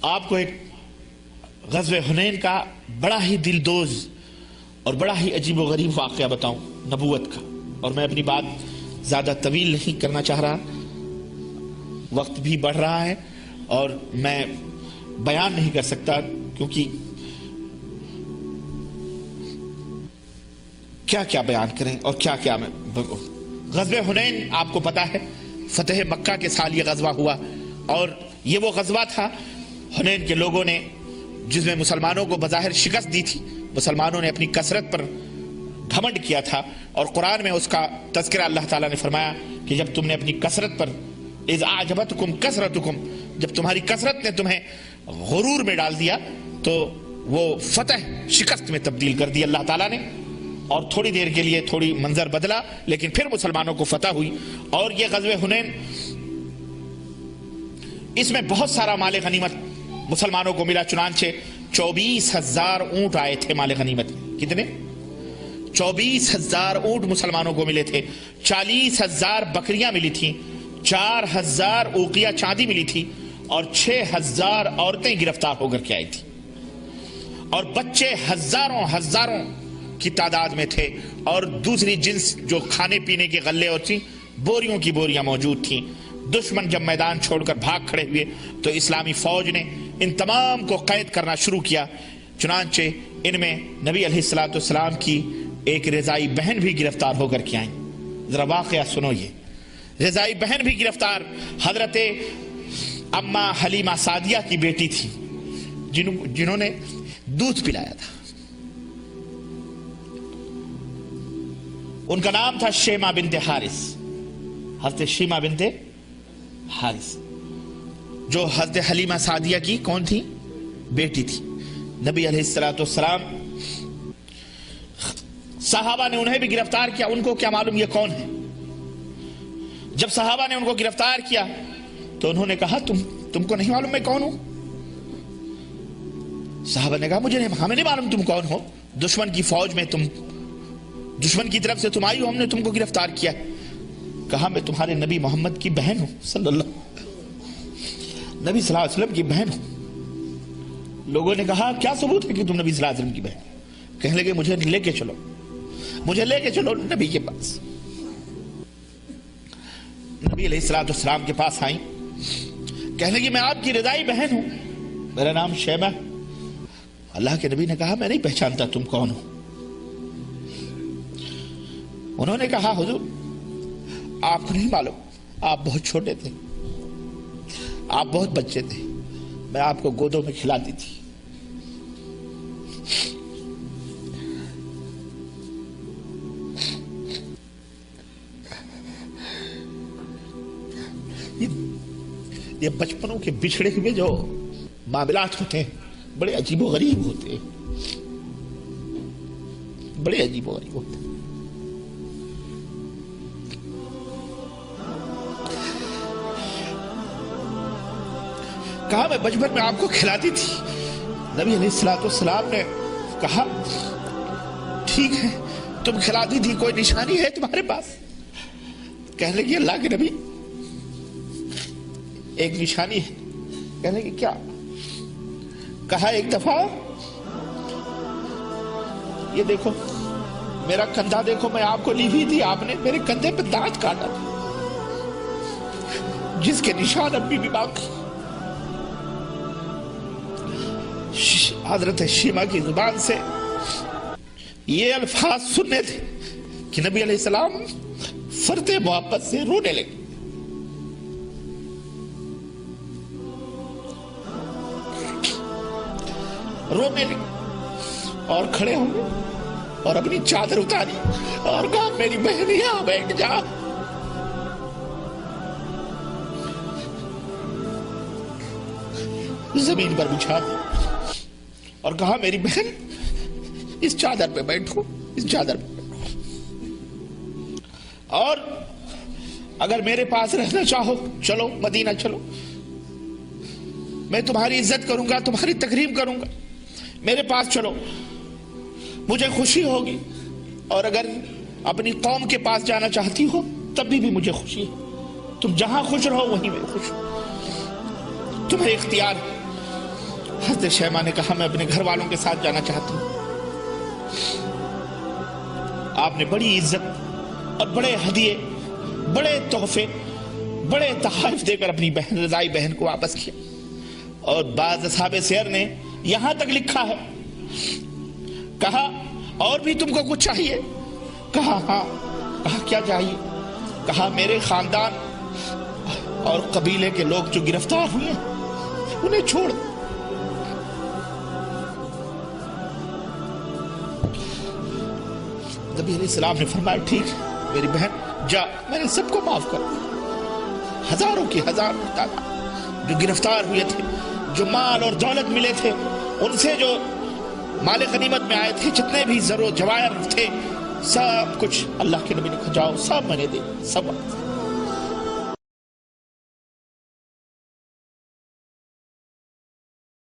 آپ کو ایک غزوہ حنین کا بڑا ہی دلدوز اور بڑا ہی عجیب و غریب واقعہ بتاؤں نبوت کا، اور میں اپنی بات زیادہ طویل نہیں کرنا چاہ رہا، وقت بھی بڑھ رہا ہے اور میں بیان نہیں کر سکتا کیونکہ کیا کیا بیان کریں اور کیا کیا میں غزوہ حنین آپ کو پتا ہے فتح مکہ کے سال یہ غزوہ ہوا، اور یہ وہ غزوہ تھا حنین کے لوگوں نے جس میں مسلمانوں کو بظاہر شکست دی تھی، مسلمانوں نے اپنی کثرت پر گھمنڈ کیا تھا، اور قرآن میں اس کا تذکرہ اللہ تعالیٰ نے فرمایا کہ جب تم نے اپنی کثرت پر اذ اعجبتکم کثرتکم، جب تمہاری کثرت نے تمہیں غرور میں ڈال دیا تو وہ فتح شکست میں تبدیل کر دی اللہ تعالیٰ نے، اور تھوڑی دیر کے لیے تھوڑی منظر بدلا لیکن پھر مسلمانوں کو فتح ہوئی۔ اور یہ غزوہ حنین اس میں بہت سارا مال غنیمت مسلمانوں کو ملا، چنانچہ 24,000 اونٹ آئے تھے مال غنیمت۔ کتنے؟ 24,000 اونٹ مسلمانوں کو ملے تھے، 40,000 بکریاں ملی تھیں، 4,000 اوقیہ چاندی ملی تھی، اور 6,000 عورتیں گرفتار ہو کر کے آئی تھی، اور بچے ہزاروں کی تعداد میں تھے، اور دوسری جنس جو کھانے پینے کے غلے اور تھی بوریوں کی بوریاں موجود تھیں۔ دشمن جب میدان چھوڑ کر بھاگ کھڑے ہوئے تو اسلامی فوج نے ان تمام کو قید کرنا شروع کیا، چنانچہ ان میں نبی علیہ السلام کی ایک رضائی بہن بھی گرفتار ہو کر کے آئیں۔ ذرا واقعہ سنو، یہ رضائی بہن بھی گرفتار حضرت اما حلیمہ سعدیہ کی بیٹی تھی جنہوں نے دودھ پلایا تھا، ان کا نام تھا شیمہ بنت حارث، حضرت شیمہ بنت حارث، جو حضرت حلیمہ سعدیہ کی کون تھی؟ بیٹی تھی۔ نبی علیہ السلام صحابہ نے انہیں بھی گرفتار کیا، ان کو کیا معلوم یہ کون ہے؟ جب صحابہ نے ان کو گرفتار کیا تو انہوں نے کہا تم کو نہیں معلوم میں کون ہوں؟ صحابہ نے کہا ہمیں نہیں معلوم تم کون ہو، دشمن کی فوج میں دشمن کی طرف سے تم آئی ہو، ہم نے تم کو گرفتار کیا۔ کہا میں تمہارے نبی محمد کی بہن ہوں، نبی صلی اللہ علیہ وسلم کی بہن ہوں۔ لوگوں نے کہا کیا ثبوت ہے کہ تم نبی صلی اللہ علیہ وسلم کی بہن؟ کہنے لگے مجھے لے کے چلو نبی کے پاس۔ نبی علیہ السلام کے پاس آئیں، کہنے لگے میں آپ کی رضائی بہن ہوں، میرا نام شیبہ۔ اللہ کے نبی نے کہا میں نہیں پہچانتا تم کون ہو۔ انہوں نے کہا حضور آپ کو نہیں معلوم، آپ بہت چھوٹے تھے، آپ بہت بچے تھے، میں آپ کو گودوں میں کھلاتی تھی۔ یہ بچپنوں کے بچھڑے ہوئے جو معاملات ہوتے ہیں بڑے عجیب و غریب ہوتے ہیں، بڑے عجیب و غریب ہوتے ہیں۔ کہا میں بچپن میں آپ کو کھلاتی تھی۔ نبی علیہ السلام نے کہا ٹھیک ہے تم کھلاتی تھی، کوئی نشانی ہے تمہارے پاس؟ کہنے لگی اللہ کے نبی ایک نشانی ہے۔ کہنے لگی کیا؟ کہا ایک دفعہ یہ دیکھو میرا کندھا دیکھو، میں آپ کو لی ہوئی تھی، آپ نے میرے کندھے پہ دانت کاٹا تھا جس کے نشان ابھی بھی باقی۔ حضرت شیمہ کی زبان سے یہ الفاظ سننے تھے کہ نبی علیہ السلام فرط محبت سے رونے لگے۔ اور کھڑے ہو گئے اور اپنی چادر اتاری اور کہا میری بہن یہاں بیٹھ جا۔ زمین پر بچھا دی اور کہا میری بہن اس چادر پہ بیٹھو، اس چادر پہ بیٹھو، اور اگر میرے پاس رہنا چاہو چلو مدینہ چلو، میں تمہاری عزت کروں گا، تمہاری تکریم کروں گا، میرے پاس چلو، مجھے خوشی ہوگی، اور اگر اپنی قوم کے پاس جانا چاہتی ہو تب بھی مجھے خوشی ہے، تم جہاں خوش رہو وہیں میں خوش ہوں، تمہیں اختیار ہے۔ حضرت شیماء نے کہا میں اپنے گھر والوں کے ساتھ جانا چاہتی ہوں۔ آپ نے بڑی عزت اور بڑے ہدیے، بڑے تحفے، بڑے تحائف دے کر اپنی بہن رضائی بہن کو واپس کیا۔ اور بعض اصحاب سیر نے یہاں تک لکھا ہے، کہا اور بھی تم کو کچھ چاہیے؟ کہا ہاں۔ کہا کیا چاہیے؟ کہا میرے خاندان اور قبیلے کے لوگ جو گرفتار ہوئے انہیں چھوڑ۔ نبی علیہ السلام نے فرمایا ٹھیک میری بہن جا، میں نے سب کو معاف کر دیا۔ ہزاروں کی تعداد جو گرفتار ہوئے تھے، جو مال اور دولت ملے تھے، ان سے جو مال غنیمت میں آئے تھے، جتنے بھی زر و جواہر تھے، سب کچھ اللہ کے نبی نے کہا جاؤ سب میں نے دے، سب